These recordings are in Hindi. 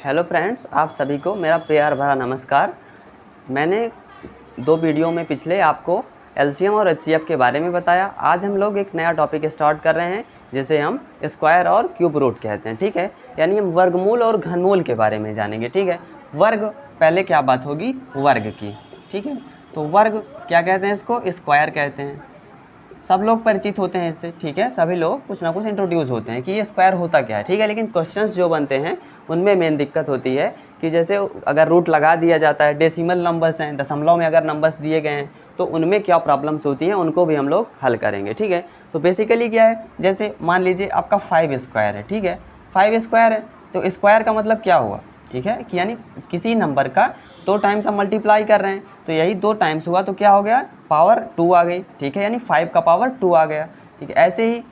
हेलो फ्रेंड्स, आप सभी को मेरा प्यार भरा नमस्कार। मैंने 2 वीडियो में पिछले आपको एलसीएम और एचसीएफ के बारे में बताया। आज हम लोग एक नया टॉपिक स्टार्ट कर रहे हैं जिसे हम स्क्वायर और क्यूब रूट कहते हैं। ठीक है, यानी हम वर्गमूल और घनमूल के बारे में जानेंगे। ठीक है, वर्ग पहले क्या बात होगी, वर्ग की। ठीक है, तो वर्ग क्या कहते हैं, इसको स्क्वायर कहते हैं। सब लोग परिचित होते हैं इससे। ठीक है, सभी लोग कुछ ना कुछ इंट्रोड्यूस होते हैं कि ये स्क्वायर होता क्या है। ठीक है, लेकिन क्वेश्चंस जो बनते हैं उनमें मेन दिक्कत होती है कि जैसे अगर रूट लगा दिया जाता है, डेसिमल नंबर्स हैं, दशमलव में अगर नंबर्स दिए गए हैं तो उनमें क्या प्रॉब्लम्स होती हैं, उनको भी हम लोग हल करेंगे। ठीक है, तो बेसिकली क्या है, जैसे मान लीजिए आपका 5 स्क्वायर है। ठीक है, 5 स्क्वायर है तो स्क्वायर का मतलब क्या हुआ, ठीक है, कि यानी किसी नंबर का 2 टाइम्स हम मल्टीप्लाई कर रहे हैं तो यही 2 टाइम्स हुआ तो क्या हो गया, पावर 2 आ गई। ठीक है, यानी 5 का पावर 2 आ गया। ठीक है, ऐसे ही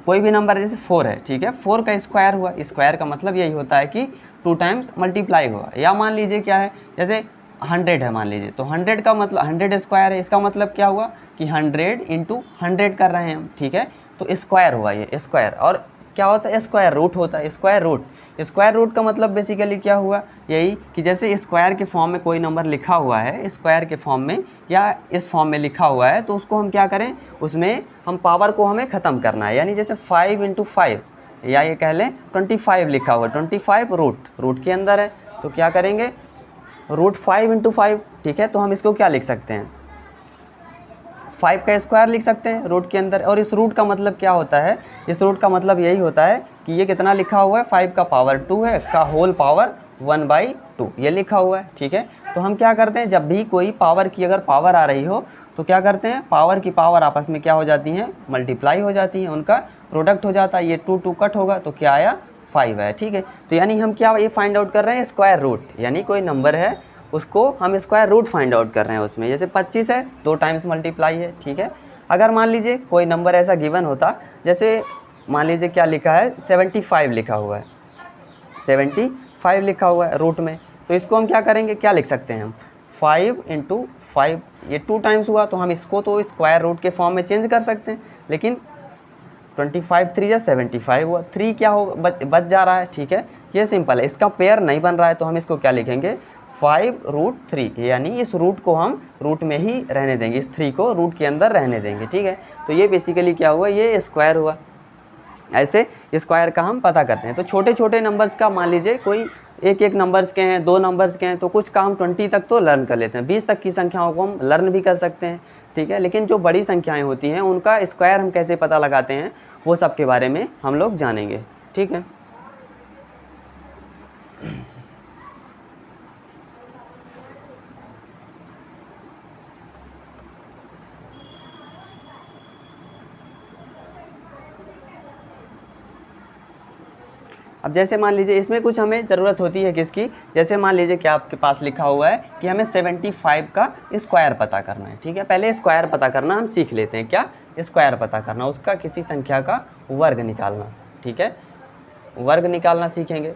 कोई भी नंबर जैसे 4 है, ठीक है, 4 का स्क्वायर हुआ। स्क्वायर का मतलब यही होता है कि 2 टाइम्स मल्टीप्लाई हुआ। या मान लीजिए क्या है, जैसे 100 है मान लीजिए, तो 100 का मतलब 100 स्क्वायर है, इसका मतलब क्या हुआ कि 100 इंटू 100 कर रहे हैं हम। ठीक है, तो स्क्वायर हुआ ये स्क्वायर। और क्या होता है, स्क्वायर रूट होता है। स्क्वायर रूट, स्क्वायर रूट का मतलब बेसिकली क्या हुआ, यही कि जैसे स्क्वायर के फॉर्म में कोई नंबर लिखा हुआ है, स्क्वायर के फॉर्म में या इस फॉर्म में लिखा हुआ है, तो उसको हम क्या करें, उसमें हम पावर को हमें ख़त्म करना है। यानी जैसे 5 इंटू 5 या ये कह लें 25 लिखा हुआ है, 25 रूट के अंदर है, तो क्या करेंगे, रूट 5 इंटू 5। ठीक है, तो हम इसको क्या लिख सकते हैं, 5 का स्क्वायर लिख सकते हैं रूट के अंदर। और इस रूट का मतलब क्या होता है, इस रूट का मतलब यही होता है कि ये कितना लिखा हुआ है, 5 का पावर 2 है, का होल पावर 1/2 ये लिखा हुआ है। ठीक है, तो हम क्या करते हैं, जब भी कोई पावर की अगर पावर आ रही हो तो क्या करते हैं, पावर की पावर आपस में क्या हो जाती हैं, मल्टीप्लाई हो जाती हैं, उनका प्रोडक्ट हो जाता है। ये 2 कट होगा तो क्या आया, 5 है। ठीक है, तो यानी हम क्या ये फाइंड आउट कर रहे हैं, स्क्वायर रूट, यानी कोई नंबर है उसको हम स्क्वायर रूट फाइंड आउट कर रहे हैं उसमें। जैसे 25 है, 2 टाइम्स मल्टीप्लाई है। ठीक है, अगर मान लीजिए कोई नंबर ऐसा गिवन होता, जैसे मान लीजिए क्या लिखा है, 75 लिखा हुआ है, 75 लिखा हुआ है रूट में, तो इसको हम क्या करेंगे, क्या लिख सकते हैं हम, 5 इंटू 5, ये 2 टाइम्स हुआ तो हम इसको तो स्क्वायर रूट के फॉर्म में चेंज कर सकते हैं, लेकिन 25 3 या 75 हुआ, 3 क्या हो बच जा रहा है। ठीक है, ये सिंपल है, इसका पेयर नहीं बन रहा है तो हम इसको क्या लिखेंगे, 5√3, यानी इस रूट को हम रूट में ही रहने देंगे, इस 3 को रूट के अंदर रहने देंगे। ठीक है, तो ये बेसिकली क्या हुआ, ये स्क्वायर हुआ। ऐसे स्क्वायर का हम पता करते हैं। तो छोटे छोटे नंबर्स का मान लीजिए कोई एक नंबर्स के हैं, 2 नंबर्स के हैं, तो कुछ काम 20 तक तो लर्न कर लेते हैं, 20 तक की संख्याओं को हम लर्न भी कर सकते हैं। ठीक है, लेकिन जो बड़ी संख्याएं होती हैं उनका स्क्वायर हम कैसे पता लगाते हैं, वो सब के बारे में हम लोग जानेंगे। ठीक है, अब जैसे मान लीजिए इसमें कुछ हमें ज़रूरत होती है किसकी, जैसे मान लीजिए कि आपके पास लिखा हुआ है कि हमें 75 का स्क्वायर पता करना है। ठीक है, पहले स्क्वायर पता करना हम सीख लेते हैं। क्या, स्क्वायर पता करना, उसका किसी संख्या का वर्ग निकालना। ठीक है, वर्ग निकालना सीखेंगे।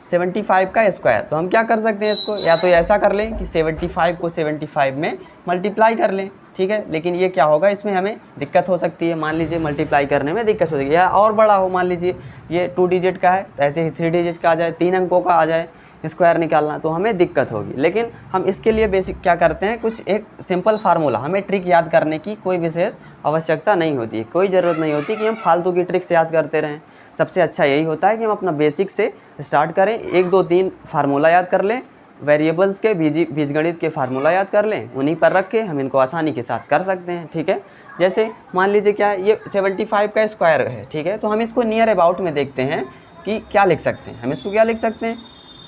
75 का स्क्वायर, तो हम क्या कर सकते हैं इसको, या तो ऐसा कर लें कि 75 को 75 में मल्टीप्लाई कर लें। ठीक है, लेकिन ये क्या होगा, इसमें हमें दिक्कत हो सकती है, मान लीजिए मल्टीप्लाई करने में दिक्कत हो सकती है, या और बड़ा हो, मान लीजिए ये 2 डिजिट का है, तो ऐसे ही 3 डिजिट का आ जाए, 3 अंकों का आ जाए स्क्वायर निकालना, तो हमें दिक्कत होगी। लेकिन हम इसके लिए बेसिक क्या करते हैं, कुछ एक सिंपल फार्मूला, हमें ट्रिक याद करने की कोई विशेष आवश्यकता नहीं होती है, कोई ज़रूरत नहीं होती कि हम फालतू की ट्रिक्स याद करते रहें। सबसे अच्छा यही होता है कि हम अपना बेसिक से स्टार्ट करें, 1 2 3 फार्मूला याद कर लें, वेरिएबल्स के बीजगणित के फार्मूला याद कर लें, उन्हीं पर रख के हम इनको आसानी के साथ कर सकते हैं। ठीक है, जैसे मान लीजिए क्या है, ये 75 का स्क्वायर है। ठीक है, तो हम इसको नियर अबाउट में देखते हैं कि क्या लिख सकते हैं, हम इसको क्या लिख सकते हैं,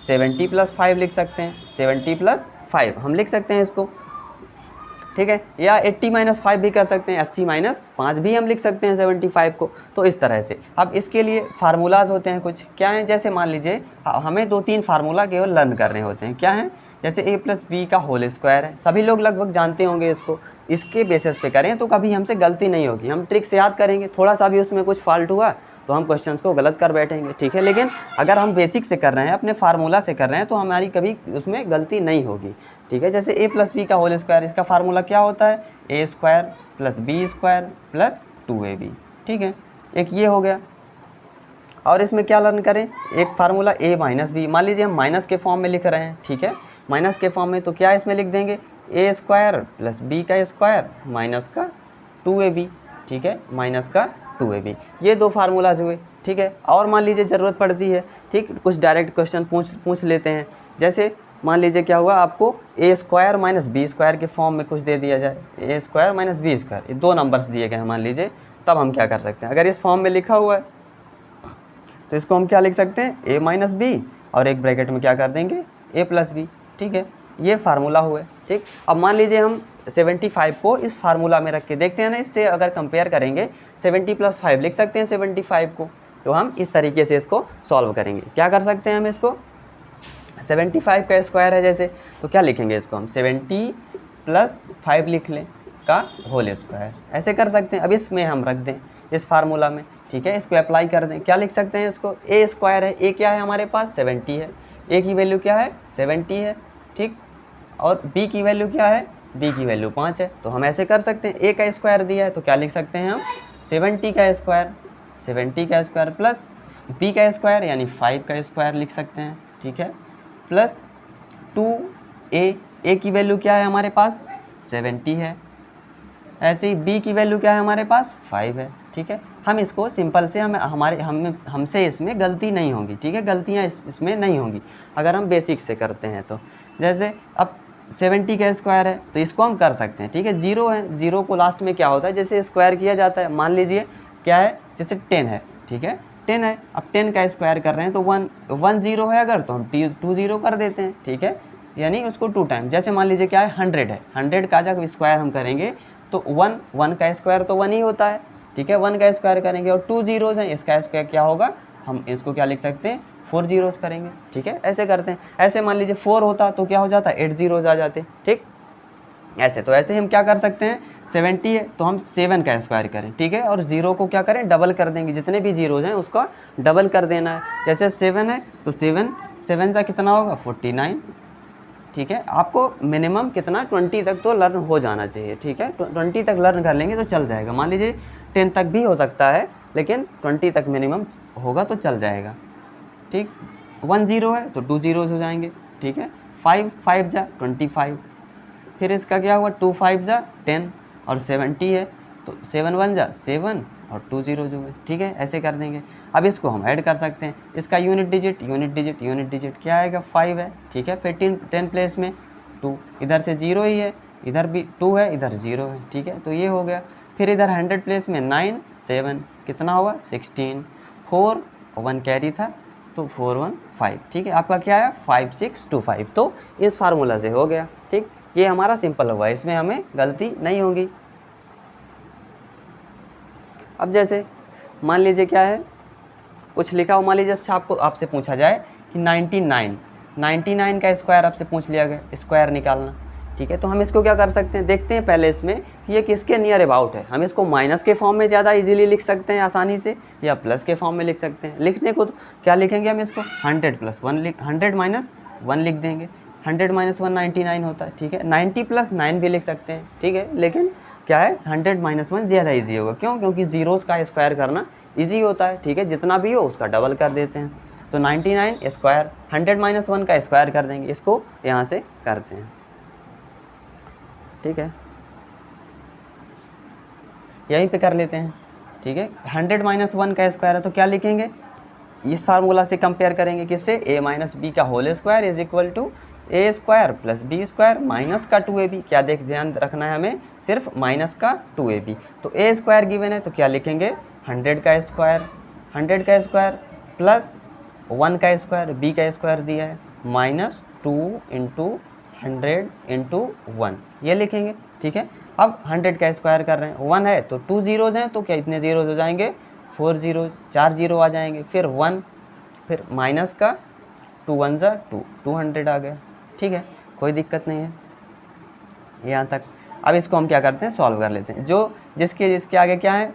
70 + 5 लिख सकते हैं, 70 + 5 हम लिख सकते हैं इसको। ठीक है, या 80 - 5 भी कर सकते हैं, 80 - 5 भी हम लिख सकते हैं 75 को। तो इस तरह से अब इसके लिए फार्मूलाज होते हैं कुछ, क्या हैं, जैसे मान लीजिए हमें 2 3 फार्मूला केवल लर्न करने होते हैं। क्या हैं, जैसे a + b का होल स्क्वायर है, सभी लोग लगभग जानते होंगे इसको, इसके बेसिस पे करें तो कभी हमसे गलती नहीं होगी, हम ट्रिक से याद करेंगे, थोड़ा सा भी उसमें कुछ फॉल्ट हुआ तो हम क्वेश्चंस को गलत कर बैठेंगे। ठीक है, लेकिन अगर हम बेसिक से कर रहे हैं, अपने फार्मूला से कर रहे हैं, तो हमारी कभी उसमें गलती नहीं होगी। ठीक है, जैसे a + b का होल स्क्वायर, इसका फार्मूला क्या होता है, a² + b² + 2ab। ठीक है, एक ये हो गया। और इसमें क्या लर्न करें, एक फार्मूला a माइनस बी, मान लीजिए हम माइनस के फॉर्म में लिख रहे हैं, ठीक है, माइनस के फॉर्म में, तो क्या इसमें लिख देंगे a स्क्वायर प्लस बी का स्क्वायर माइनस का 2ab, ठीक है, माइनस का 2ab। ये दो फार्मूलाज हुए, ठीक है। और मान लीजिए ज़रूरत पड़ती है, ठीक, कुछ डायरेक्ट क्वेश्चन पूछ लेते हैं। जैसे मान लीजिए क्या हुआ, आपको a square minus B square के फॉर्म में कुछ दे दिया जाए, a square minus B square, ये दो नंबर्स दिए गए हैं मान लीजिए, तब हम क्या कर सकते हैं, अगर इस फॉर्म में लिखा हुआ है तो इसको हम क्या लिख सकते हैं, a माइनस बी और एक ब्रैकेट में क्या कर देंगे a प्लस बी, ठीक है, ये फार्मूला हुए, ठीक। अब मान लीजिए हम 75 को इस फार्मूला में रख के देखते हैं ना, इससे अगर कंपेयर करेंगे 70 + 5 लिख सकते हैं 75 को, तो हम इस तरीके से इसको सॉल्व करेंगे। क्या कर सकते हैं हम इसको, 75 का स्क्वायर है जैसे, तो क्या लिखेंगे इसको हम 70 + 5 लिख लें का होल स्क्वायर, ऐसे कर सकते हैं। अब इसमें हम रख दें इस फार्मूला में, ठीक है, इसको अप्लाई कर दें, क्या लिख सकते हैं इसको, a स्क्वायर है, a क्या है हमारे पास 70 है, a की वैल्यू क्या है 70 है, ठीक, और b की वैल्यू क्या है, b की वैल्यू 5 है, तो हम ऐसे कर सकते हैं, a का स्क्वायर दिया है तो क्या लिख सकते हैं हम 70 का स्क्वायर प्लस b का स्क्वायर यानी 5 का स्क्वायर लिख सकते हैं, ठीक है, प्लस 2a की वैल्यू क्या है हमारे पास 70 है, ऐसे ही b की वैल्यू क्या है हमारे पास 5 है, ठीक है। हम इसको सिंपल से हमसे इसमें गलती नहीं होगी, ठीक है, गलतियाँ इसमें नहीं होंगी अगर हम बेसिक से करते हैं तो। जैसे अब 70 का स्क्वायर है तो इसको हम कर सकते हैं, ठीक है, 0 है, 0 को लास्ट में क्या होता है, जैसे स्क्वायर किया जाता है, मान लीजिए क्या है, जैसे 10 है, ठीक है, 10 है, अब 10 का स्क्वायर कर रहे हैं तो 1 0 है अगर, तो हम 2 0 कर देते हैं, ठीक है, यानी उसको 2 टाइम। जैसे मान लीजिए क्या है 100 है, 100 का जब स्क्वायर हम करेंगे तो 1 का स्क्वायर तो 1 ही होता है, ठीक है, 1 का स्क्वायर करेंगे और 2 ज़ीरोज़ हैं, इसका स्क्वायर क्या होगा, हम इसको क्या लिख सकते हैं 4 ज़ीरोज़ करेंगे, ठीक है, ऐसे करते हैं। ऐसे मान लीजिए 4 होता तो क्या हो जाता 8 ज़ीरोज़ आ जाते, ठीक, ऐसे। तो ऐसे हम क्या कर सकते हैं, 70 है तो हम 7 का स्क्वायर करें, ठीक है, और 0 को क्या करें डबल कर देंगे, जितने भी ज़ीरोज़ हैं उसका डबल कर देना है। जैसे 7 है तो 7 से कितना होगा 49, ठीक है, आपको मिनिमम कितना 20 तक तो लर्न हो जाना चाहिए, ठीक है, 20 तक लर्न कर लेंगे तो चल जाएगा। मान लीजिए 10 तक भी हो सकता है लेकिन 20 तक मिनिमम होगा तो चल जाएगा, ठीक। 1 0 है तो 2 ज़ीरोज़ हो जाएंगे, ठीक है, 5 5 जा 25, फिर इसका क्या हुआ 2 5 जा 10 और 70 है तो 7 1 जा 7 और 2 ज़ीरोज़ हुए, ठीक है, ऐसे कर देंगे। अब इसको हम ऐड कर सकते हैं, इसका यूनिट डिजिट क्या आएगा 5 है, ठीक है, फिर 10 प्लेस में 2, इधर से 0 ही है, इधर भी 2 है, इधर 0 है, ठीक है, तो ये हो गया। फिर इधर 100 प्लेस में 9 7 कितना होगा 16, 4 1 कैरी था तो 4 1 5, ठीक है, आपका क्या है 5 6 2 5, तो इस फार्मूला से हो गया, ठीक। ये हमारा सिंपल हुआ, इसमें हमें गलती नहीं होगी। अब जैसे मान लीजिए क्या है, कुछ लिखा हो, मान लीजिए अच्छा आपसे पूछा जाए कि 99 का स्क्वायर आपसे पूछ लिया गया, स्क्वायर निकालना, ठीक है, तो हम इसको क्या कर सकते हैं, देखते हैं पहले इसमें कि ये किसके नियर अबाउट है। हम इसको माइनस के फॉर्म में ज़्यादा इजीली लिख सकते हैं आसानी से, या प्लस के फॉर्म में लिख सकते हैं। लिखने को तो क्या लिखेंगे हम इसको 100 + 1 100 - 1 लिख देंगे, 100 - 1 99 होता है, ठीक है, 90 + 9 भी लिख सकते हैं, ठीक है, लेकिन क्या है 100 - 1 ज़्यादा ईजी होगा, क्यों, क्योंकि ज़ीरोज़ का स्क्वायर करना ईजी होता है, ठीक है, जितना भी हो उसका डबल कर देते हैं। तो 99 स्क्वायर 100 - 1 का स्क्वायर कर देंगे, इसको यहाँ से करते हैं, ठीक है, यहीं पे कर लेते हैं, ठीक है। 100 - 1 का स्क्वायर है तो क्या लिखेंगे, इस फार्मूला से कंपेयर करेंगे किससे, a - b का whole square is equal to a square plus b square minus का 2ab। क्या ध्यान रखना है हमें, सिर्फ माइनस का 2ab। तो a स्क्वायर गिवन है तो क्या लिखेंगे 100 का स्क्वायर प्लस 1 का स्क्वायर, b का स्क्वायर दिया है, माइनस 2 × 100 × 1 ये लिखेंगे, ठीक है। अब 100 का स्क्वायर कर रहे हैं, 1 है तो 2 ज़ीरोज़ हैं तो क्या इतने ज़ीरोज़ हो जाएंगे 4 ज़ीरोज़, 4 ज़ीरो आ जाएंगे, फिर 1, फिर माइनस का 2 1 जा 2 200 आ गया, ठीक है, कोई दिक्कत नहीं है यहाँ तक। अब इसको हम क्या करते हैं सॉल्व कर लेते हैं, जो जिसके आगे क्या है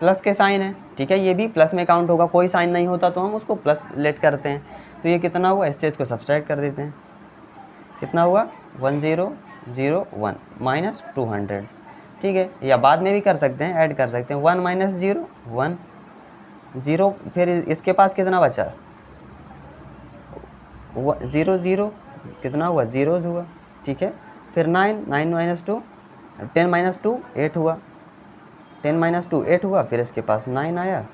प्लस के साइन है, ठीक है, ये भी प्लस में काउंट होगा, कोई साइन नहीं होता तो हम उसको प्लस लेट करते हैं। तो ये कितना हुआ, इससे इसको सब्सट्रैक्ट कर देते हैं, कितना हुआ 1001 माइनस 200, ठीक है, या बाद में भी कर सकते हैं, ऐड कर सकते हैं, 1 - 0 1 ज़ीरो, फिर इसके पास कितना बचा, 0 0 कितना हुआ, 0 हुआ, ठीक है। फिर 9 9 माइनस 2 10 माइनस 2 8 हुआ, 10 माइनस 2 8 हुआ, फिर इसके पास 9 आया,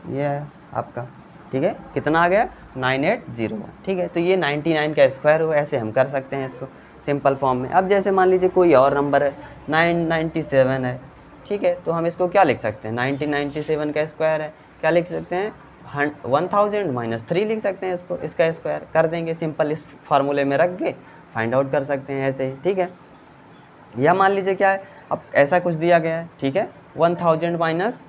ये है आपका, ठीक है। कितना आ गया, 9801, ठीक है। तो ये 99 का स्क्वायर हुआ। ऐसे हम कर सकते हैं इसको सिंपल फॉर्म में। अब जैसे मान लीजिए कोई और नंबर है 997 है, ठीक है, तो हम इसको क्या लिख सकते हैं, 1997 का स्क्वायर है, क्या लिख सकते हैं, 1000 माइनस 3 लिख सकते हैं इसको, इसका स्क्वायर कर देंगे सिंपल, इस फार्मूले में रख के फाइंड आउट कर सकते हैं ऐसे ही, ठीक है। या मान लीजिए क्या है, अब ऐसा कुछ दिया गया है, ठीक है, 1000 माइनस,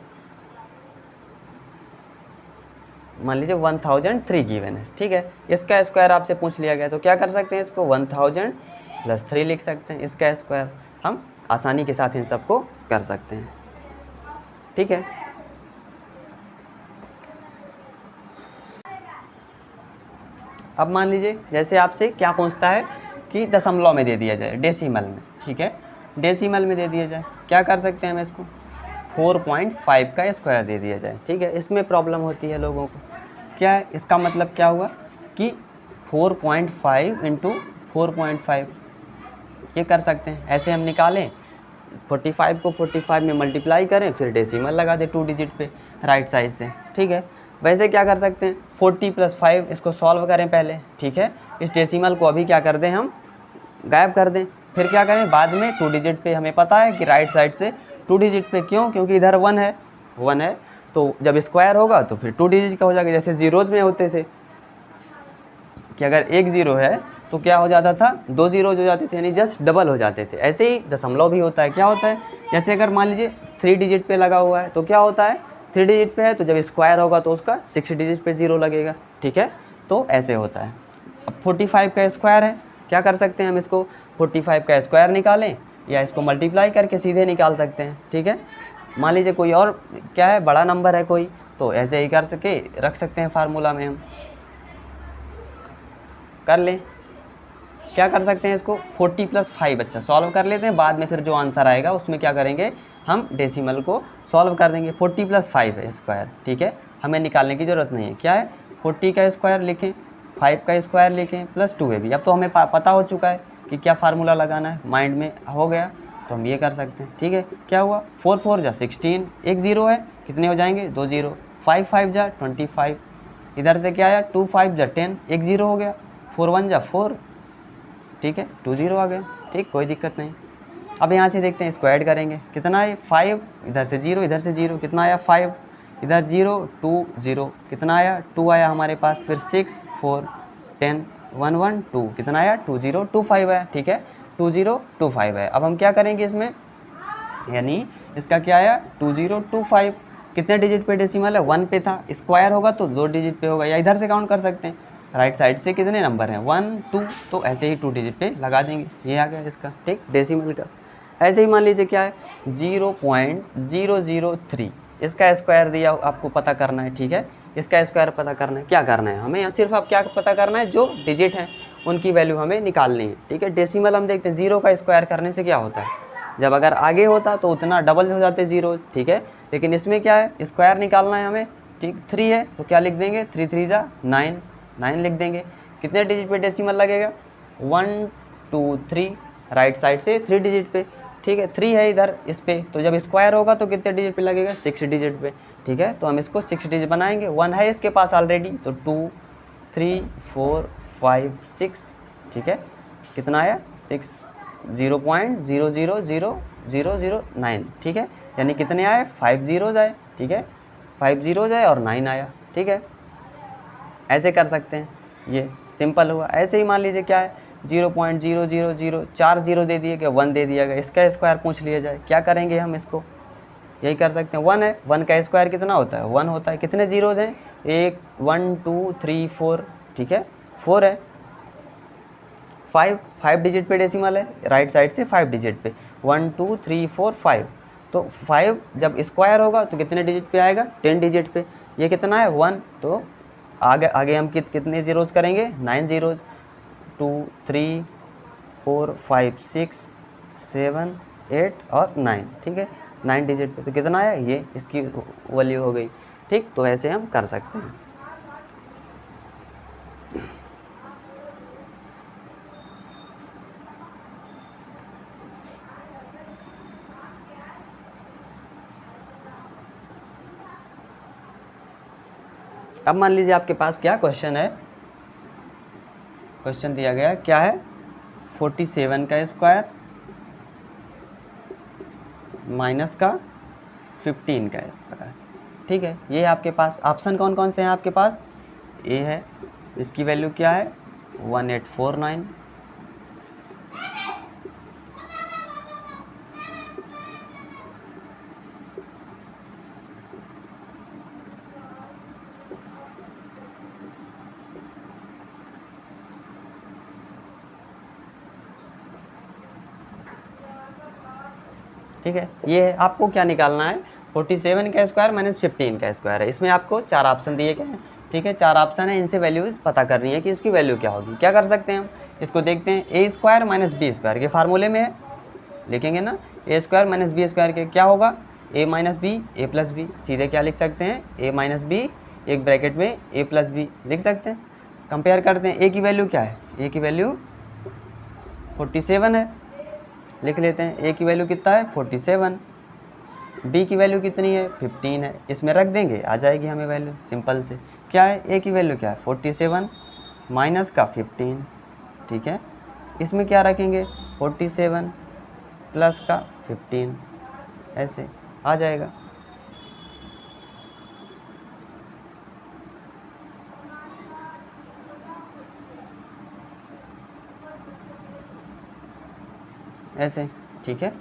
मान लीजिए 1003 गिवन है, ठीक है, इसका स्क्वायर आपसे पूछ लिया गया, तो क्या कर सकते हैं, इसको 1000 प्लस 3 लिख सकते हैं, इसका स्क्वायर हम आसानी के साथ इन सबको कर सकते हैं, ठीक है। अब मान लीजिए जैसे आपसे क्या पूछता है कि दशमलव में दे दिया जाए, डेसिमल में, ठीक है, डेसिमल में दे दिया जाए, क्या कर सकते हैं हम इसको, 4.5 का स्क्वायर दे दिया जाए, ठीक है। इसमें प्रॉब्लम होती है लोगों को, क्या है इसका मतलब, क्या हुआ कि 4.5 इंटू 4.5 ये कर सकते हैं, ऐसे हम निकालें, 45 को 45 में मल्टीप्लाई करें, फिर डेसिमल लगा दें 2 डिजिट पे राइट साइड से, ठीक है। वैसे क्या कर सकते हैं, 40 + 5 इसको सॉल्व करें पहले, ठीक है, इस डेसिमल को अभी क्या कर दें, हम गायब कर दें, फिर क्या करें बाद में 2 डिजिट पे, हमें पता है कि राइट साइड से 2 डिजिट पे, क्यों, क्योंकि इधर 1 है, तो जब स्क्वायर होगा तो फिर 2 डिजिट का हो जाएगा, जैसे जीरोज में होते थे कि अगर एक ज़ीरो है तो क्या हो जाता था, 2 ज़ीरोज हो जाते थे, यानी जस्ट डबल हो जाते थे। ऐसे ही दशमलव भी होता है, क्या होता है, जैसे अगर मान लीजिए 3 डिजिट पे लगा हुआ है तो क्या होता है, 3 डिजिट पे है तो जब स्क्वायर होगा तो उसका 6 डिजिट पे 0 लगेगा, ठीक है, तो ऐसे होता है। अब 45 का स्क्वायर है, क्या कर सकते हैं हम इसको, 45 का स्क्वायर निकालें या इसको मल्टीप्लाई करके सीधे निकाल सकते हैं, ठीक है। मान लीजिए कोई और क्या है, बड़ा नंबर है कोई, तो ऐसे ही कर सके रख सकते हैं फार्मूला में, हम कर लें, क्या कर सकते हैं इसको, 40 + 5, अच्छा सॉल्व कर लेते हैं, बाद में फिर जो आंसर आएगा उसमें क्या करेंगे, हम डेसिमल को सॉल्व कर देंगे। 40 + 5 है स्क्वायर, ठीक है, हमें निकालने की ज़रूरत नहीं है, क्या है, 40 का स्क्वायर लिखें, 5 का स्क्वायर लिखें, प्लस 2 है भी। अब तो हमें पता हो चुका है कि क्या फार्मूला लगाना है, माइंड में हो गया, तो हम ये कर सकते हैं, ठीक है। क्या हुआ, 4 4 जा 16, एक ज़ीरो है, कितने हो जाएंगे, 2 ज़ीरो, 5 5 जा 25, इधर से क्या आया, 2 5 जा 10, एक ज़ीरो हो गया, 4 1 जा 4, ठीक है, 2 ज़ीरो आ गया, ठीक, कोई दिक्कत नहीं। अब यहाँ से देखते हैं, इसको ऐड करेंगे, कितना है 5, इधर से 0, इधर से 0, कितना आया 5, इधर 0 2 0, कितना आया 2 आया हमारे पास, फिर 6 4 10 1 1 2, कितना आया 2 0 2 5 आया, ठीक है, 2 0 2 5 है। अब हम क्या करेंगे इसमें, यानी इसका क्या आया 2 0 2 5, कितने डिजिट पे डेसिमल है, 1 पे था, स्क्वायर होगा तो 2 डिजिट पे होगा, या इधर से काउंट कर सकते हैं, राइट साइड से कितने नंबर हैं, 1 2, तो ऐसे ही 2 डिजिट पे लगा देंगे, ये आ गया इसका, ठीक, डेसिमल का। ऐसे ही मान लीजिए क्या है, 0.003, इसका स्क्वायर दिया आपको पता करना है, ठीक है, इसका स्क्वायर पता करना है, क्या करना है हमें, यहाँ सिर्फ अब क्या पता करना है, जो डिजिट हैं उनकी वैल्यू हमें निकालनी है, ठीक है। डेसिमल हम देखते हैं, 0 का स्क्वायर करने से क्या होता है, जब अगर आगे होता तो उतना डबल हो जाते जीरोज, ठीक है, लेकिन इसमें क्या है, स्क्वायर निकालना है हमें, ठीक, 3 है तो क्या लिख देंगे, 3 3 जा 9, 9 लिख देंगे। कितने डिजिट पे डेसिमल लगेगा, 1 2 3, राइट साइड से 3 डिजिट पे, ठीक है, 3 है इधर इस पे, तो जब स्क्वायर होगा तो कितने डिजिट पे लगेगा, 6 डिजिट पे, ठीक है, तो हम इसको 6 डिजिट बनाएंगे, 1 है इसके पास ऑलरेडी, तो 2 3 4 5 6, ठीक है, कितना आया 6, 0.000009, ठीक है, यानी कितने आए, 5 ज़ीरोज़ आए, ठीक है, 5 ज़ीरोज़ आए और 9 आया, ठीक है, ऐसे कर सकते हैं, ये सिंपल हुआ। ऐसे ही मान लीजिए क्या है, 0.000, 4 ज़ीरो दे दिए गए, 1 दे दिया गया, इसका स्क्वायर पूछ लिया जाए, क्या करेंगे हम इसको, यही कर सकते हैं, 1 है, 1 का स्क्वायर कितना होता है, 1 होता है, कितने ज़ीरोज़ हैं, 1 1 2 3 4, ठीक है, 4 है, 5 डिजिट पे डेसिमल है, राइट साइड से 5 डिजिट पे, 1 2 3 4 5, तो 5 जब स्क्वायर होगा तो कितने डिजिट पे आएगा, 10 डिजिट पे, ये कितना है 1, तो आगे हम कितने ज़ीरोज़ करेंगे, 9 ज़ीरोज़, 2 3 4 5 6 7 8 और 9, ठीक है, 9 डिजिट पे, तो कितना आया, ये इसकी वैल्यू हो गई, ठीक, तो ऐसे हम कर सकते हैं। अब मान लीजिए आपके पास क्या क्वेश्चन है, क्वेश्चन दिया गया क्या है, 47 का स्क्वायर माइनस का 15 का स्क्वायर। ठीक है, ये है आपके पास। ऑप्शन कौन कौन से हैं आपके पास? ए है, इसकी वैल्यू क्या है 1849, ठीक है। ये है, आपको क्या निकालना है, 47 का स्क्वायर माइनस 15 का स्क्वायर है। इसमें आपको 4 ऑप्शन दिए गए हैं, ठीक है, 4 ऑप्शन है, इनसे वैल्यूज पता करनी है कि इसकी वैल्यू क्या होगी। क्या कर सकते हैं हम, इसको देखते हैं, ए स्क्वायर माइनस बी स्क्वायर के फार्मूले में है, लिखेंगे ना, ए स्क्वायर माइनस बी स्क्वायर के क्या होगा, ए माइनस बी ए प्लस बी। सीधे क्या लिख सकते हैं, ए माइनस बी एक ब्रैकेट में ए प्लस बी लिख सकते हैं। कंपेयर करते हैं, ए की वैल्यू क्या है, ए की वैल्यू 47 है, लिख लेते हैं, ए की वैल्यू कितना है 47, बी की वैल्यू कितनी है 15 है, इसमें रख देंगे आ जाएगी हमें वैल्यू, सिंपल से। क्या है, ए की वैल्यू क्या है 47 माइनस का 15, ठीक है, इसमें क्या रखेंगे 47 प्लस का 15, ऐसे आ जाएगा। ऐसे, ठीक है।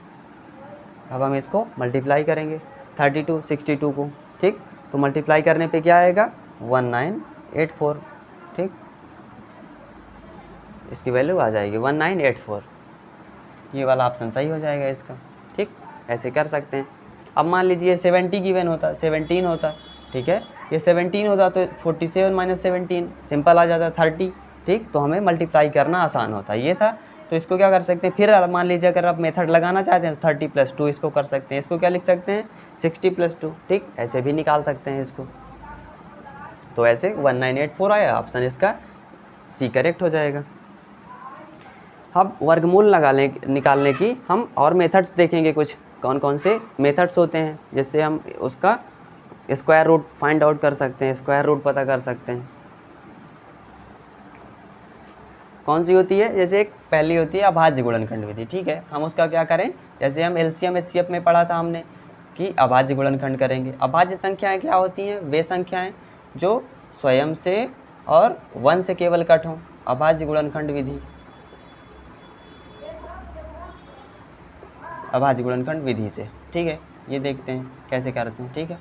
अब हम इसको मल्टीप्लाई करेंगे 32 62 को, ठीक, तो मल्टीप्लाई करने पे क्या आएगा 1984, ठीक, इसकी वैल्यू आ जाएगी 1984, ये वाला ऑप्शन सही हो जाएगा इसका, ठीक, ऐसे कर सकते हैं। अब मान लीजिए 70 गिवन होता, 17 होता, ठीक है, ये 17 होता तो 47 माइनस 17 सिंपल आ जाता 30, ठीक, तो हमें मल्टीप्लाई करना आसान होता, ये था। तो इसको क्या कर सकते हैं, फिर मान लीजिए अगर आप मेथड लगाना चाहते हैं तो 30 + 2 इसको कर सकते हैं, इसको क्या लिख सकते हैं 60 + 2, ठीक, ऐसे भी निकाल सकते हैं इसको। तो ऐसे 1984 आया, ऑप्शन इसका सी करेक्ट हो जाएगा। अब वर्गमूल निकालने की हम और मेथड्स देखेंगे, कुछ कौन कौन से मेथड्स होते हैं, जिससे हम उसका स्क्वायर रूट फाइंड आउट कर सकते हैं, स्क्वायर रूट पता कर सकते हैं। कौन सी होती है, जैसे एक पहली होती है अभाज्य गुणनखंड विधि, ठीक है, हम उसका क्या करें, जैसे हम एलसीएम एचसीएफ में पढ़ा था हमने कि अभाज्य गुणनखंड करेंगे। अभाज्य संख्याएं क्या होती हैं, वे संख्याएं जो स्वयं से और 1 से केवल कट हों, अभाज्य गुणनखंड विधि, अभाज्य गुणनखंड विधि से, ठीक है। ये देखते हैं कैसे करते हैं, ठीक है।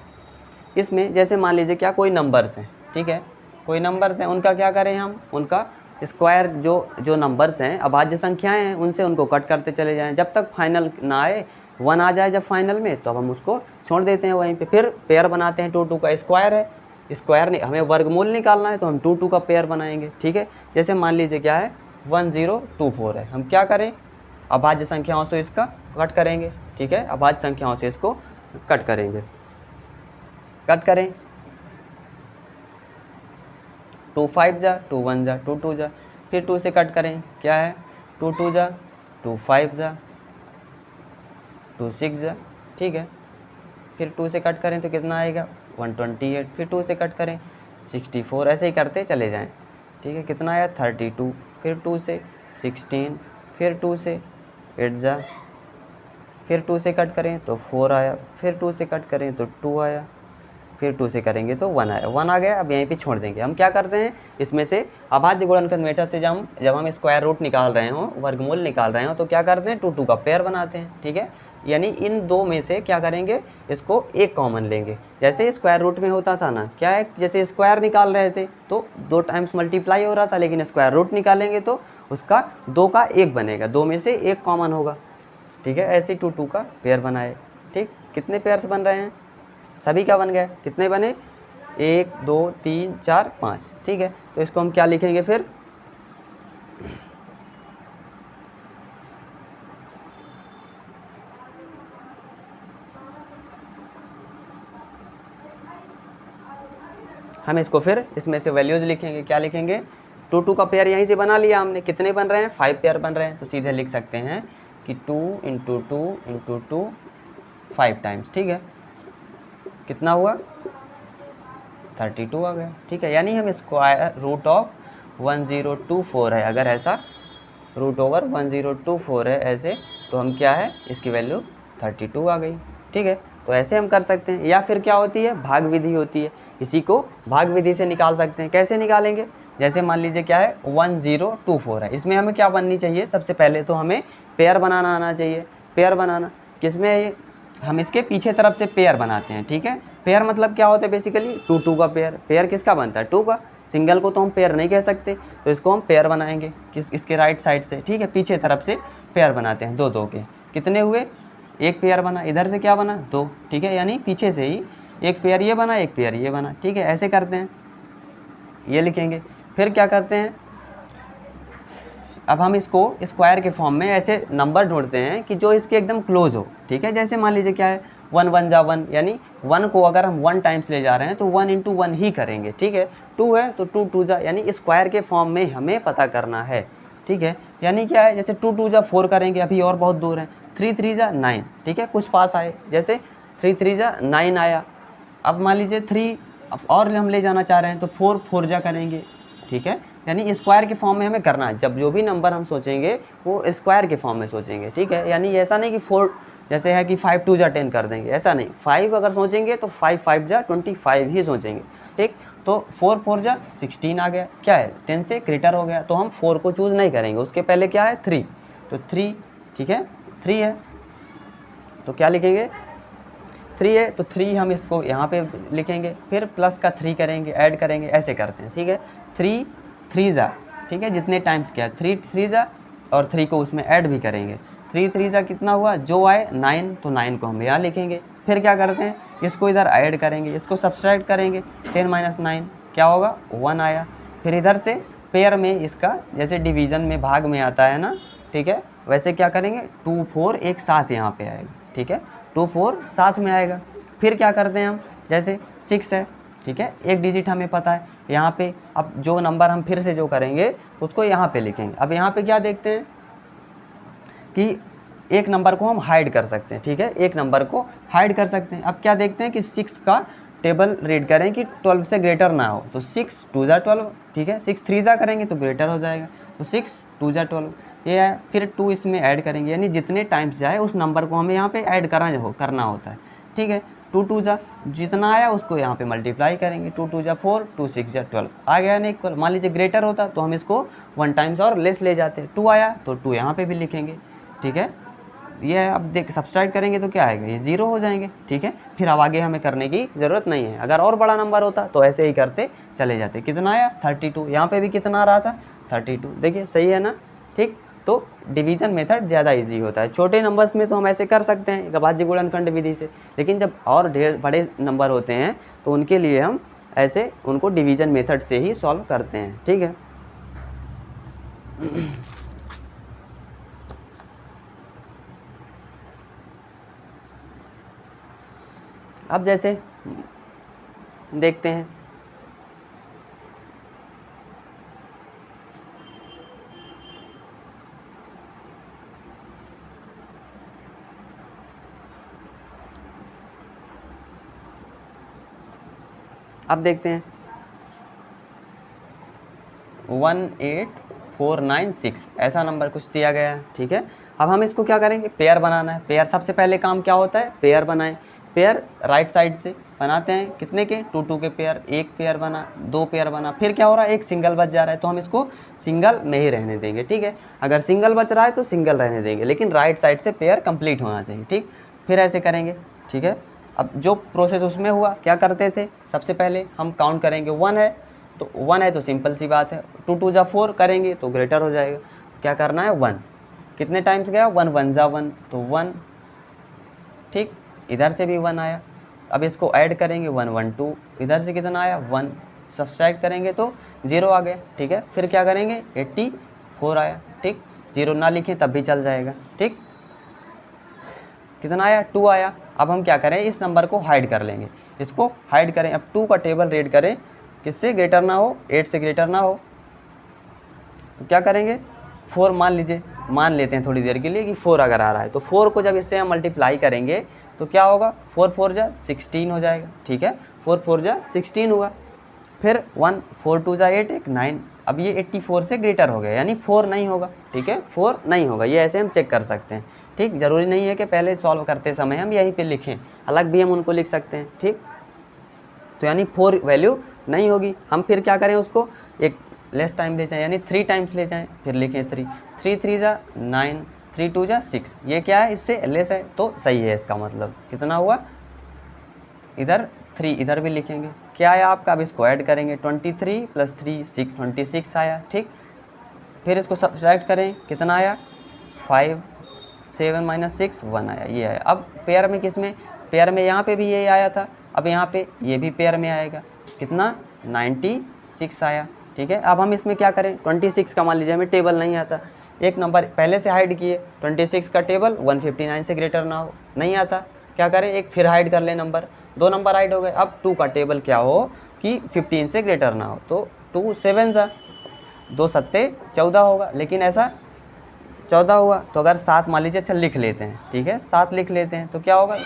इसमें जैसे मान लीजिए क्या कोई नंबर्स हैं, ठीक है, कोई नंबर्स हैं, उनका क्या करें हम, उनका स्क्वायर जो नंबर्स हैं अभाज्य संख्याएं हैं, उनसे उनको कट करते चले जाएं, जब तक फाइनल ना आए 1 आ जाए जब फाइनल में, तो हम उसको छोड़ देते हैं वहीं पे। फिर पेयर बनाते हैं, 2 2 का स्क्वायर है, स्क्वायर नहीं, हमें वर्गमूल निकालना है तो हम 2 2 का पेयर बनाएंगे, ठीक है। जैसे मान लीजिए क्या है 1024 है, हम क्या करें अभाज्य संख्याओं से इसका कट करेंगे, ठीक है, अभाज्य संख्याओं से इसको कट करेंगे, कट करें 2 5 जा 2 1 जा 2 2 जा, फिर 2 से कट करें, क्या है 2 2 जा 2 5 जा 2 6 जा, ठीक है, फिर 2 से कट करें तो कितना आएगा 128, फिर 2 से कट करें 64, ऐसे ही करते चले जाएं, ठीक है, कितना आया 32, फिर 2 से 16, फिर 2 से 8 जा, फिर 2 से कट करें तो 4 आया, फिर 2 से कट करें तो 2 आया, फिर 2 से करेंगे तो 1 आया, 1 आ गया। अब यहीं पे छोड़ देंगे। हम क्या करते हैं इसमें से अभाज्य गुणनखंड मेथड से जब हम स्क्वायर रूट निकाल रहे हों, वर्गमूल निकाल रहे हों, तो क्या करते हैं 2 2 का पेयर बनाते हैं, ठीक है, यानी इन दो में से क्या करेंगे, इसको एक कॉमन लेंगे। जैसे स्क्वायर रूट में होता था ना, क्या है, जैसे स्क्वायर निकाल रहे थे तो 2 टाइम्स मल्टीप्लाई हो रहा था, लेकिन स्क्वायर रूट निकालेंगे तो उसका 2 का 1 बनेगा, 2 में से 1 कॉमन होगा, ठीक है। ऐसे 2 2 का पेयर बनाए, ठीक, कितने पेयर्स बन रहे हैं, सभी का बन गया, कितने बने 1 2 3 4 5, ठीक है। तो इसको हम क्या लिखेंगे फिर, हम इसको फिर इसमें से वैल्यूज़ लिखेंगे। क्या लिखेंगे? 2 2 का पेयर यहीं से बना लिया हमने। कितने बन रहे हैं? 5 पेयर बन रहे हैं। तो सीधे लिख सकते हैं कि 2 × 2 × 2 5 टाइम्स। ठीक है, कितना हुआ? 32 आ गया। ठीक है, यानी हम स्क्वायर रूट ऑफ 1024 है, अगर ऐसा √1024 है ऐसे, तो हम क्या है, इसकी वैल्यू 32 आ गई। ठीक है, तो ऐसे हम कर सकते हैं। या फिर क्या होती है, भाग विधि होती है, इसी को भाग विधि से निकाल सकते हैं। कैसे निकालेंगे? जैसे मान लीजिए क्या है, 1024 है, इसमें हमें क्या बननी चाहिए? सबसे पहले तो हमें पेयर बनाना आना चाहिए। पेयर बनाना किसमें है ये? हम इसके पीछे तरफ से पेयर बनाते हैं। ठीक है, पेयर मतलब क्या होता है? बेसिकली 2 2 का पेयर। पेयर किसका बनता है? 2 का। सिंगल को तो हम पेयर नहीं कह सकते, तो इसको हम पेयर बनाएंगे इसके राइट साइड से। ठीक है, पीछे तरफ से पेयर बनाते हैं 2 2 के। कितने हुए? एक पेयर बना, इधर से क्या बना? 2। ठीक है, यानी पीछे से ही एक पेयर ये बना, एक पेयर ये बना। ठीक है, ऐसे करते हैं, ये लिखेंगे। फिर क्या करते हैं, अब हम इसको स्क्वायर के फॉर्म में ऐसे नंबर ढूंढते हैं कि जो इसके एकदम क्लोज हो। ठीक है, जैसे मान लीजिए क्या है, 1 1 जा 1, यानी 1 को अगर हम 1 टाइम्स ले जा रहे हैं तो 1 × 1 ही करेंगे। ठीक है, 2 है तो 2 2 जा, यानी स्क्वायर के फॉर्म में हमें पता करना है। ठीक है, यानी क्या है, जैसे 2 2 जा 4 करेंगे, अभी और बहुत दूर है। 3 3 जा 9। ठीक है, कुछ पास आए, जैसे 3 3 जा 9 आया। अब मान लीजिए 3 और हम ले जाना चाह रहे हैं तो 4 4 जा करेंगे। ठीक है, यानी स्क्वायर के फॉर्म में हमें करना है। जब जो भी नंबर हम सोचेंगे वो स्क्वायर के फॉर्म में सोचेंगे। ठीक है, यानी ऐसा नहीं कि 4 जैसे है कि 5 2 जा 10 कर देंगे, ऐसा नहीं। 5 अगर सोचेंगे तो 5 5 जा 25 ही सोचेंगे। ठीक, तो 4 4 जा 16 आ गया, क्या है, 10 से ग्रेटर हो गया, तो हम 4 को चूज़ नहीं करेंगे, उसके पहले क्या है, 3, तो 3। ठीक है, 3 है तो क्या लिखेंगे, 3 है तो 3 हम इसको यहाँ पे लिखेंगे, फिर प्लस का 3 करेंगे, ऐड करेंगे, ऐसे करते हैं। ठीक है, 3 3 जा, ठीक है, जितने टाइम्स किया 3 3 जा, और 3 को उसमें ऐड भी करेंगे। 3 3 जा कितना हुआ, जो आए 9, तो 9 को हम यहाँ लिखेंगे। फिर क्या करते हैं, इसको इधर ऐड करेंगे, इसको सब्सट्रैक्ट करेंगे, 10 - 9 क्या होगा, 1 आया। फिर इधर से पेयर में इसका जैसे डिवीज़न में भाग में आता है ना, ठीक है, वैसे क्या करेंगे, 2 4 एक साथ यहाँ पे आएगा। ठीक है, 2 4 साथ में आएगा। फिर क्या करते हैं हम, जैसे 6 है, ठीक है, एक डिजिट हमें पता है यहाँ पे। अब जो नंबर हम फिर से जो करेंगे उसको यहाँ पे लिखेंगे। अब यहाँ पे क्या देखते हैं कि एक नंबर को हम हाइड कर सकते हैं। ठीक है, एक नंबर को हाइड कर सकते हैं। अब क्या देखते हैं कि 6 का टेबल रीड करें कि 12 से ग्रेटर ना हो, तो 6 2 जा 12, ठीक है, 6 3 जा करेंगे तो ग्रेटर हो जाएगा, तो 6 2 जा 12 ये है। फिर 2 इसमें ऐड करेंगे, यानी जितने टाइम्स जाए उस नंबर को हमें यहाँ पे ऐड करना होता है। ठीक है, 2 2 जा जितना आया उसको यहाँ पे मल्टीप्लाई करेंगे, 2 2 जा 4, 2 6 जा 12 आ गया ना इक्वल। मान लीजिए ग्रेटर होता तो हम इसको 1 टाइम्स और लेस ले जाते, 2 आया तो 2 यहाँ पे भी लिखेंगे। ठीक है, ये है। अब देख सब्सट्रैक्ट करेंगे तो क्या आएगा, ये 0 हो जाएंगे। ठीक है, फिर अब आगे हमें करने की ज़रूरत नहीं है। अगर और बड़ा नंबर होता तो ऐसे ही करते चले जाते। कितना आया, 32, यहाँ पे भी कितना आ रहा था, 32। देखिए सही है ना। ठीक, तो डिवीज़न मेथड ज़्यादा इजी होता है। छोटे नंबर्स में तो हम ऐसे कर सकते हैं अभाज्य गुणनखंड विधि से, लेकिन जब और ढेर बड़े नंबर होते हैं तो उनके लिए हम ऐसे उनको डिवीज़न मेथड से ही सॉल्व करते हैं। ठीक है, अब जैसे देखते हैं, अब देखते हैं 18496 ऐसा नंबर कुछ दिया गया है। ठीक है, अब हम इसको क्या करेंगे, पेयर बनाना है। पेयर सबसे पहले काम क्या होता है, पेयर बनाएं। पेयर राइट साइड से बनाते हैं, कितने के, 2 2 के पेयर। एक पेयर बना, 2 पेयर बना, फिर क्या हो रहा है, एक सिंगल बच जा रहा है तो हम इसको सिंगल नहीं रहने देंगे। ठीक है, अगर सिंगल बच रहा है तो सिंगल रहने देंगे, लेकिन राइट साइड से पेयर कंप्लीट होना चाहिए। ठीक, फिर ऐसे करेंगे। ठीक है, अब जो प्रोसेस उसमें हुआ, क्या करते थे, सबसे पहले हम काउंट करेंगे, 1 है तो 1 है तो सिंपल सी बात है, 2 2 जा 4 करेंगे तो ग्रेटर हो जाएगा। क्या करना है, 1 कितने टाइम्स गया, 1 1 जा 1 तो 1। ठीक, इधर से भी 1 आया। अब इसको ऐड करेंगे, 1 1 2, इधर से कितना आया, 1, सब्सट्रैक्ट करेंगे तो 0 आ गया। ठीक है, फिर क्या करेंगे, 84 आया। ठीक, 0 ना लिखें तब भी चल जाएगा। ठीक, कितना आया, 2 आया। अब हम क्या करें, इस नंबर को हाइड कर लेंगे, इसको हाइड करें। अब 2 का टेबल रीड करें किससे ग्रेटर ना हो, 8 से ग्रेटर ना हो। तो क्या करेंगे, 4 मान लीजिए, मान लेते हैं थोड़ी देर के लिए कि 4 अगर आ रहा है, तो 4 को जब इससे हम मल्टीप्लाई करेंगे तो क्या होगा, 4 4 जा 16 हो जाएगा, ठीक है, 4 4 जा 16 हुआ। फिर 1 4 2 जा 8 एक 9, अब ये 84 से ग्रेटर हो गया, यानी 4 नहीं होगा, ठीक है, 4 नहीं होगा। ये ऐसे हम चेक कर सकते हैं, ठीक। ज़रूरी नहीं है कि पहले सॉल्व करते समय हम यहीं पे लिखें, अलग भी हम उनको लिख सकते हैं, ठीक। तो यानी 4 वैल्यू नहीं होगी। हम फिर क्या करें, उसको एक लेस टाइम ले जाएं, यानी 3 टाइम्स ले जाएं, फिर लिखें 3 3 3 जा 9, 3 2 जा 6, ये क्या है, इससे लेस है तो सही है। इसका मतलब कितना हुआ, इधर 3 इधर भी लिखेंगे, क्या आया आपका, अब इसको ऐड करेंगे, 23 + 3 6 26 आया, ठीक। फिर इसको सब्ट्रैक्ट करें, कितना आया, 5 7 - 6 1 आया, ये आया। अब पेयर में, किस में, पेयर में यहाँ पे भी ये आया था, अब यहाँ पे ये भी पेयर में आएगा, कितना 96 आया, ठीक है। अब हम इसमें क्या करें, 26 का मान लीजिए हमें टेबल नहीं आता, एक नंबर पहले से हाइड किए, 26 का टेबल 159 से ग्रेटर ना हो, नहीं आता, क्या करें, एक फिर हाइड कर ले नंबर, 2 नंबर हाइड हो गए। अब 2 का टेबल क्या हो कि 15 से ग्रेटर ना हो, तो 2 7 जा 2 सत्ते 14 होगा, लेकिन ऐसा 14 हुआ। तो अगर 7 मान लीजिए, अच्छा लिख लेते हैं, ठीक है, 7 लिख लेते हैं, तो क्या होगा,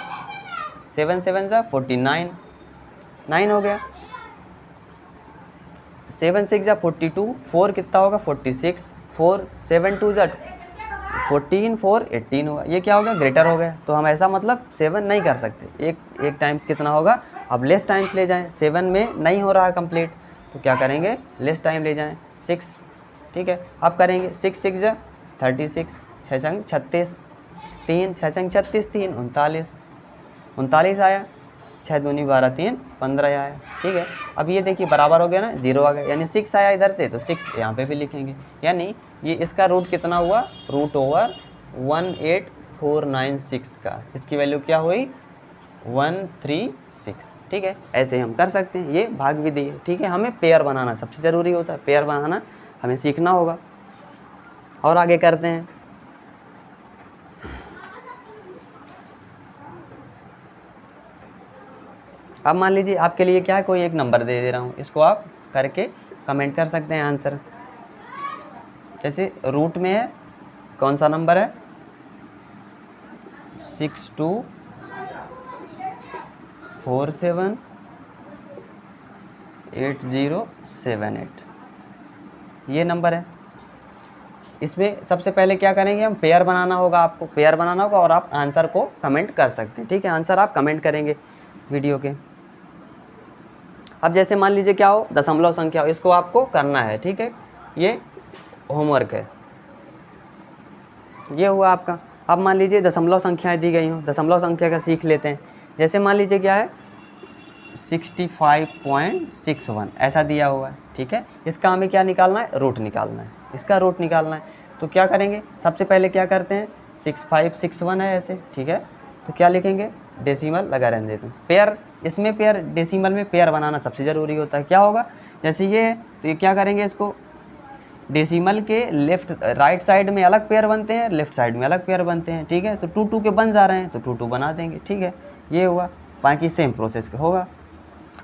7 7 जा 49 9 हो गया, 7 6 जा 42, 4 कितना होगा 46, 4 7 2 जा 14, 4 18 हुआ, ये क्या हो गया, ग्रेटर हो गया। तो हम ऐसा मतलब 7 नहीं कर सकते, एक टाइम्स कितना होगा, अब लेस टाइम्स ले जाएं, 7 में नहीं हो रहा कंप्लीट, तो क्या करेंगे, लेस टाइम ले जाएं, 6, ठीक है। अब करेंगे 6 6 जा 36, 6 संग 36, 3 6 संग 36 3 39 आया, 6 दूनी 12 3 15 आया, ठीक है। अब ये देखिए बराबर हो गया ना, 0 आ गया, यानी 6 आया इधर से, तो 6 यहाँ पे भी लिखेंगे, यानी ये इसका रूट कितना हुआ, √18496 का, इसकी वैल्यू क्या हुई 136, ठीक है। ऐसे हम कर सकते हैं, ये भाग विधि है, ठीक है। हमें पेयर बनाना सबसे ज़रूरी होता है, पेयर बनाना हमें सीखना होगा। और आगे करते हैं, अब मान लीजिए आपके लिए क्या है, कोई एक नंबर दे रहा हूँ, इसको आप करके कमेंट कर सकते हैं आंसर। जैसे रूट में है, कौन सा नंबर है, 62478078, ये नंबर है। इसमें सबसे पहले क्या करेंगे, हम पेयर बनाना होगा, आपको पेयर बनाना होगा, और आप आंसर को कमेंट कर सकते हैं, ठीक है। आंसर आप कमेंट करेंगे वीडियो के। अब जैसे मान लीजिए क्या हो, दशमलव संख्या हो, इसको आपको करना है, ठीक है, ये होमवर्क है, ये हुआ आपका। अब मान लीजिए दशमलव संख्याएं दी गई हों, दशमलव संख्या का सीख लेते हैं। जैसे मान लीजिए क्या है, 65.61 ऐसा दिया हुआ है, ठीक है। इसका हमें क्या निकालना है, रूट निकालना है, इसका रूट निकालना है। तो क्या करेंगे, सबसे पहले क्या करते हैं, 6561 है ऐसे, ठीक है, तो क्या लिखेंगे, डेसिमल लगा रहने देते हैं, पेयर, इसमें पेयर, डेसिमल में पेयर बनाना सबसे ज़रूरी होता है। क्या होगा, जैसे ये है, तो ये क्या करेंगे, इसको डेसिमल के लेफ्ट राइट साइड में अलग पेयर बनते हैं, लेफ्ट साइड में अलग पेयर बनते हैं, ठीक है। तो 2 2 के बन जा रहे हैं, तो 2 2 बना देंगे, ठीक है, ये हुआ। बाकी सेम प्रोसेस होगा।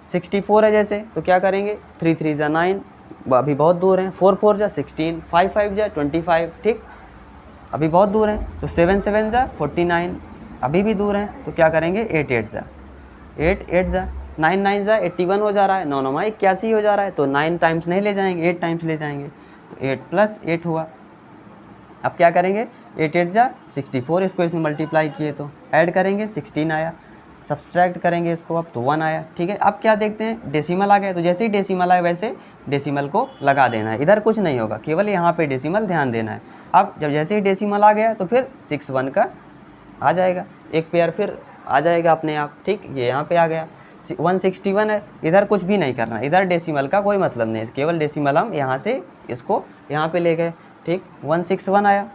64 है जैसे, तो क्या करेंगे, 3 3 जा 9, अभी बहुत दूर हैं, 4 4 जा 16, 5 5 जा 25, ठीक, अभी बहुत दूर हैं। तो 7 7 जा 49, अभी भी दूर हैं, तो क्या करेंगे, 8 8 जा 9 9 जा 81 हो जा रहा है, 9 9 81 हो जा रहा है, तो 9 टाइम्स नहीं ले जाएंगे, 8 टाइम्स ले जाएंगे, तो 8 + 8 हुआ। अब क्या करेंगे, 8 8 जा 64, इसको इसमें मल्टीप्लाई किए तो ऐड करेंगे, 16 आया, सब्सट्रैक्ट करेंगे इसको, अब तो 1 आया, ठीक है। अब क्या देखते हैं, डेसिमल आ गया, तो जैसे ही डेसिमल आए वैसे डेसिमल को लगा देना है, इधर कुछ नहीं होगा, केवल यहाँ पे डेसिमल ध्यान देना है। अब जब जैसे ही डेसिमल आ गया, तो फिर 6 1 का आ जाएगा, एक पेयर फिर आ जाएगा अपने आप, ठीक, ये यहाँ पे आ गया। 161 है, इधर कुछ भी नहीं करना, इधर डेसिमल का कोई मतलब नहीं है, केवल डेसिमल हम यहाँ से इसको यहाँ पे ले गए, ठीक, 161 आया।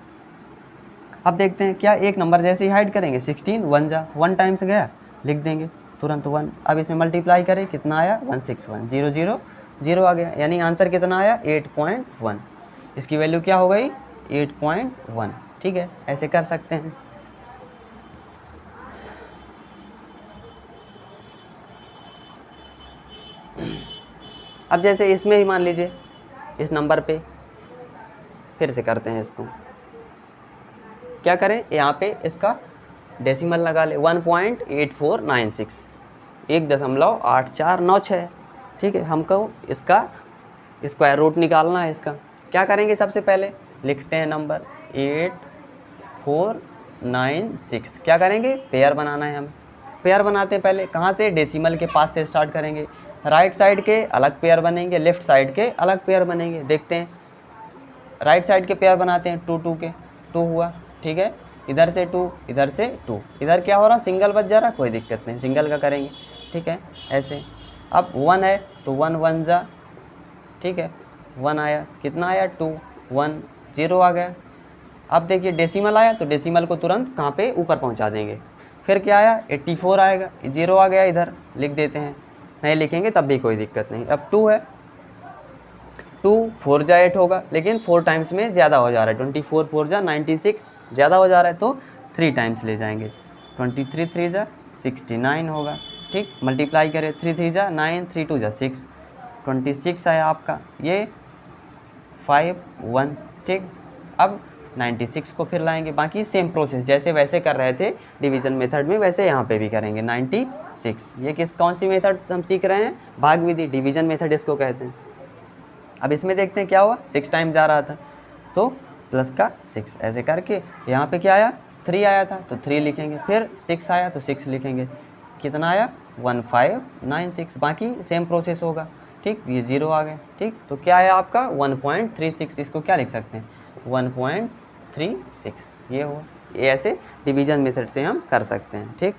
अब देखते हैं क्या, एक नंबर जैसे ही हाइड करेंगे, 16 1 जा 1 टाइम्स गया, लिख देंगे तुरंत 1। अब इसमें मल्टीप्लाई करें, कितना आया, 161 0 0 0 आ गया, यानी आंसर कितना आया, 8.1, इसकी वैल्यू क्या हो गई, 8.1, ठीक है। ऐसे कर सकते हैं। अब जैसे इसमें ही मान लीजिए इस नंबर पे फिर से करते हैं इसको, क्या करें, यहाँ पे इसका डेसिमल लगा ले 1.8496, 1.8496, ठीक है। हमको इसका स्क्वायर रूट निकालना है इसका। क्या करेंगे, सबसे पहले लिखते हैं नंबर 8496, क्या करेंगे, पेयर बनाना है। हम पेयर बनाते हैं पहले कहाँ से, डेसिमल के पास से स्टार्ट करेंगे। राइट साइड के अलग पेयर बनेंगे, लेफ्ट साइड के अलग पेयर बनेंगे। देखते हैं, राइट साइड के पेयर बनाते हैं, 2 2 के, 2 हुआ, ठीक है। इधर से 2, इधर से 2, इधर क्या हो रहा, सिंगल बच जा रहा, कोई दिक्कत नहीं, सिंगल का करेंगे, ठीक है। ऐसे अब 1 है तो 1 1 जा, ठीक है, 1 आया, कितना आया, 2 1 0 आ गया। अब देखिए डेसिमल आया तो डेसिमल को तुरंत कहाँ पे, ऊपर पहुँचा देंगे। फिर क्या आया, 84 आएगा, 0 आ गया, इधर लिख देते हैं, नहीं लिखेंगे तब भी कोई दिक्कत नहीं। अब 2 है, 2 4 जा 8 होगा, लेकिन 4 टाइम्स में ज़्यादा हो जा रहा है, 24 4 जा 96 ज़्यादा हो जा रहा है, तो 3 टाइम्स ले जाएंगे, 23 3 जा 69 होगा, ठीक। मल्टीप्लाई करें, 3 3 जा 9, 3 2 जा 6, 26 आया आपका, ये 5 1, ठीक। अब 96 को फिर लाएंगे, बाकी सेम प्रोसेस जैसे वैसे कर रहे थे डिवीज़न मेथड में, वैसे यहाँ पे भी करेंगे। 96, ये कौन सी मेथड हम सीख रहे हैं, भाग विधि, डिवीज़न मेथड इसको कहते हैं। अब इसमें देखते हैं क्या हुआ, 6 टाइम जा रहा था तो प्लस का 6, ऐसे करके यहाँ पे क्या आया, 3 आया था तो 3 लिखेंगे, फिर 6 आया तो 6 लिखेंगे, कितना आया, 1596, बाकी सेम प्रोसेस होगा, ठीक। ये 0 आ गए, ठीक। तो क्या आया आपका 1.36, इसको क्या लिख सकते हैं, 1.36, ये हुआ। ये ऐसे डिवीज़न मेथड से हम कर सकते हैं, ठीक।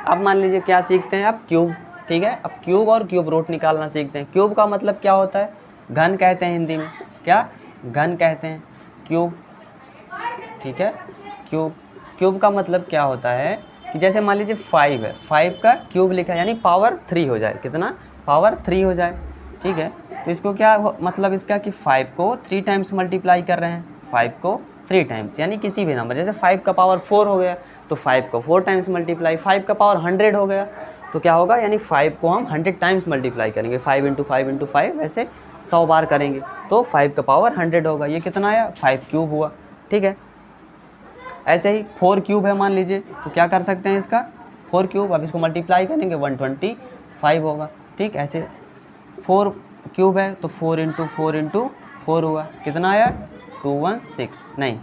अब मान लीजिए क्या सीखते हैं, अब क्यूब, ठीक है। अब क्यूब और क्यूब रूट निकालना सीखते हैं। क्यूब का मतलब क्या होता है, घन कहते हैं हिंदी में, क्या, घन कहते हैं क्यूब, ठीक है। क्यूब का मतलब क्या होता है कि जैसे मान लीजिए 5 है, 5 का क्यूब लिखा है, यानी पावर 3 हो जाए, कितना, पावर 3 हो जाए, ठीक है। तो इसको क्या मतलब इसका कि 5 को 3 टाइम्स मल्टीप्लाई कर रहे हैं, 5 को 3 टाइम्स, यानी किसी भी नंबर, जैसे 5 का पावर 4 हो गया तो 5 को 4 टाइम्स मल्टीप्लाई, 5 का पावर 100 हो गया तो क्या होगा, यानी 5 को हम 100 टाइम्स मल्टीप्लाई करेंगे, 5 × 5 × 5 वैसे 100 बार करेंगे तो 5 का पावर 100 होगा। ये कितना आया, 5 क्यूब हुआ, ठीक है। ऐसे ही 4 क्यूब है मान लीजिए, तो क्या कर सकते हैं इसका, 4 क्यूब, अब इसको मल्टीप्लाई करेंगे 125 होगा, ठीक। ऐसे 4 क्यूब है तो 4 × 4 × 4 हुआ, कितना आया, 216, नहीं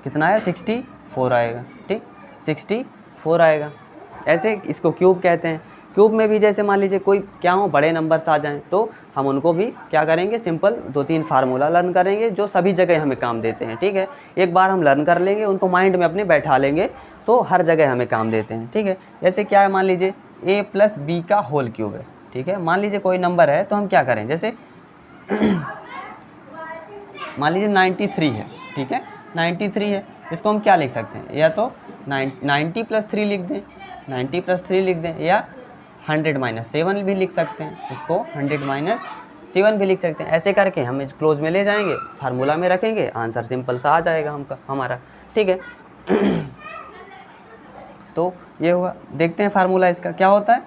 कितना आया, 64 आएगा, ठीक, 64 आएगा। ऐसे इसको क्यूब कहते हैं। क्यूब में भी जैसे मान लीजिए कोई क्या हो, बड़े नंबर्स आ जाएं तो हम उनको भी क्या करेंगे, सिंपल 2-3 फार्मूला लर्न करेंगे जो सभी जगह हमें काम देते हैं, ठीक है। एक बार हम लर्न कर लेंगे, उनको माइंड में अपने बैठा लेंगे तो हर जगह हमें काम देते हैं, ठीक है। जैसे क्या है, मान लीजिए a + b का होल क्यूब है, ठीक है। मान लीजिए कोई नंबर है तो हम क्या करें, जैसे मान लीजिए 93 है, ठीक है, 93 है, इसको हम क्या लिख सकते हैं, या तो 90 + 3 लिख दें, 90 + 3 लिख दें, या 100 - 7 भी लिख सकते हैं, इसको 100 - 7 भी लिख सकते हैं। ऐसे करके हम इस क्लोज में ले जाएंगे, फार्मूला में रखेंगे, आंसर सिंपल सा आ जाएगा हमारा, ठीक है। तो ये हुआ, देखते हैं फार्मूला इसका क्या होता है,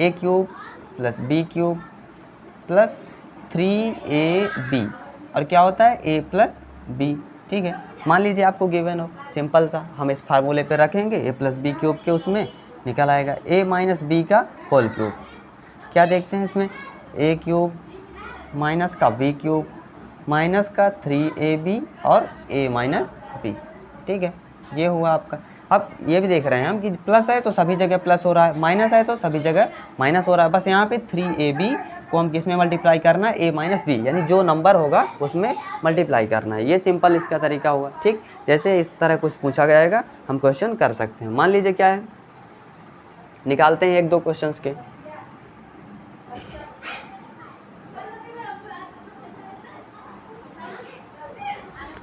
a³ + b³ + 3ab, और क्या होता है, a + b, ठीक है। मान लीजिए आपको गिवन हो, सिंपल सा हम इस फार्मूले पे रखेंगे, a + b³ के उसमें निकल आएगा a - b का होल क्यूब। क्या देखते हैं इसमें, a³ माइनस का b³ माइनस का 3ab और a - b, ठीक है। ये हुआ आपका। अब ये भी देख रहे हैं हम कि प्लस है तो सभी जगह प्लस हो रहा है, माइनस है तो सभी जगह माइनस हो रहा है, बस यहाँ पे 3ab को हम किस में मल्टीप्लाई करना है, a - b, यानी जो नंबर होगा उसमें मल्टीप्लाई करना है। ये सिंपल इसका तरीका हुआ, ठीक। जैसे इस तरह कुछ पूछा जाएगा हम क्वेश्चन कर सकते हैं। मान लीजिए क्या है, निकालते हैं 1-2 क्वेश्चंस के।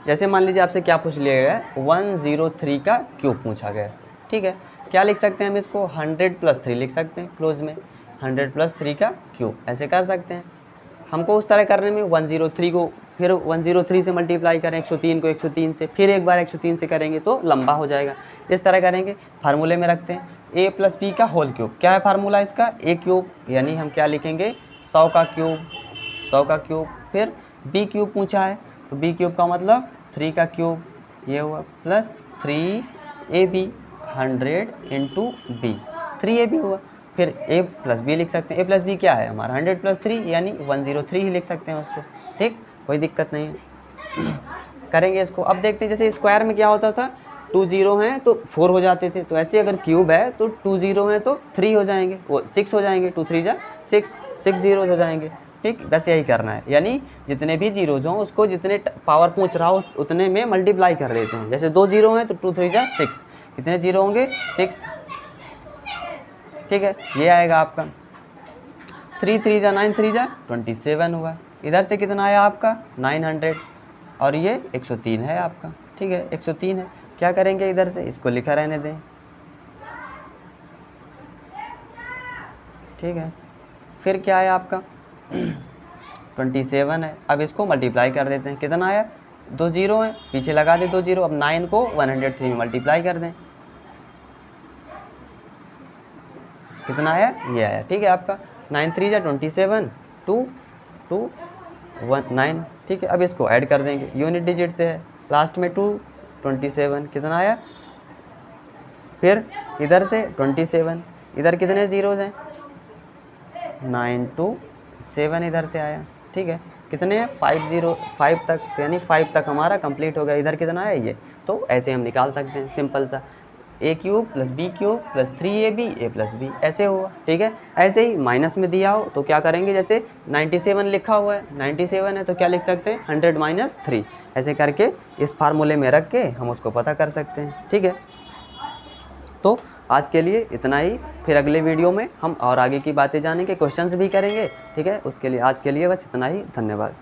जैसे मान लीजिए आपसे क्या पूछ लिया गया है, 103 का क्यूब पूछा गया है, ठीक है। क्या लिख सकते हैं हम इसको, 100+3 लिख सकते हैं क्लोज में, 100+3 का क्यूब, ऐसे कर सकते हैं। हमको उस तरह करने में 103 को फिर 103 से मल्टीप्लाई करें, 103 को 103 से, फिर एक बार 103 से करेंगे तो लंबा हो जाएगा। इस तरह करेंगे, फार्मूले में रखते हैं a+b का होल क्यूब। क्या है फार्मूला इसका, a क्यूब, यानी हम क्या लिखेंगे 100 का क्यूब, 100 का क्यूब। फिर b क्यूब पूछा है तो b क्यूब का मतलब 3 का क्यूब, ये हुआ, प्लस 3ab 100 × b, 3ab हुआ। फिर a+b लिख सकते हैं, a+b क्या है हमारा 100+3 यानी 103 ही लिख सकते हैं उसको, ठीक, कोई दिक्कत नहीं है। करेंगे इसको। अब देखते हैं जैसे स्क्वायर में क्या होता था, 2 0 हैं तो 4 हो जाते थे, तो ऐसे अगर क्यूब है तो 2 0 हैं तो 3 हो जाएंगे, वो 6 हो जाएंगे, 2 3 जा 6 0 हो जाएंगे, ठीक। बस यही करना है, यानी जितने भी जीरोज हों उसको जितने पावर पूछ रहा हो उतने में मल्टीप्लाई कर देते हैं। जैसे 2 0 हैं तो 2 3 जा 6, कितने जीरो होंगे 6, ठीक है, ये आएगा आपका। 3 3 जा 9 3 जा 27 हुआ। इधर से कितना आया आपका 900 और ये 103 है आपका, ठीक है, 103 है। क्या करेंगे इधर से, इसको लिखा रहने दें, ठीक है। फिर क्या है आपका 27 है। अब इसको मल्टीप्लाई कर देते हैं, कितना आया 2 0 हैं, पीछे लगा दे 2 0। अब 9 को 103 में मल्टीप्लाई कर दें, कितना आया, ये आया, ठीक है आपका। 9 3 जा 27, 2 2 1 9, ठीक है। अब इसको ऐड कर देंगे, यूनिट डिजिट से है, लास्ट में 2 27, कितना आया। फिर इधर से 27, इधर कितने जीरोज हैं 9 2 7, इधर से आया, ठीक है। कितने 5 तक, तो यानी 5 तक हमारा कंप्लीट हो गया। इधर कितना है ये, तो ऐसे हम निकाल सकते हैं सिंपल सा, a cube + b cube + 3ab a+b, ऐसे हुआ, ठीक है। ऐसे ही माइनस में दिया हो तो क्या करेंगे, जैसे 97 लिखा हुआ है, 97 है तो क्या लिख सकते हैं 100 - 3, ऐसे करके इस फार्मूले में रख के हम उसको पता कर सकते हैं, ठीक है। तो आज के लिए इतना ही, फिर अगले वीडियो में हम और आगे की बातें जानेंगे, क्वेश्चंस भी करेंगे, ठीक है। उसके लिए आज के लिए बस इतना ही, धन्यवाद।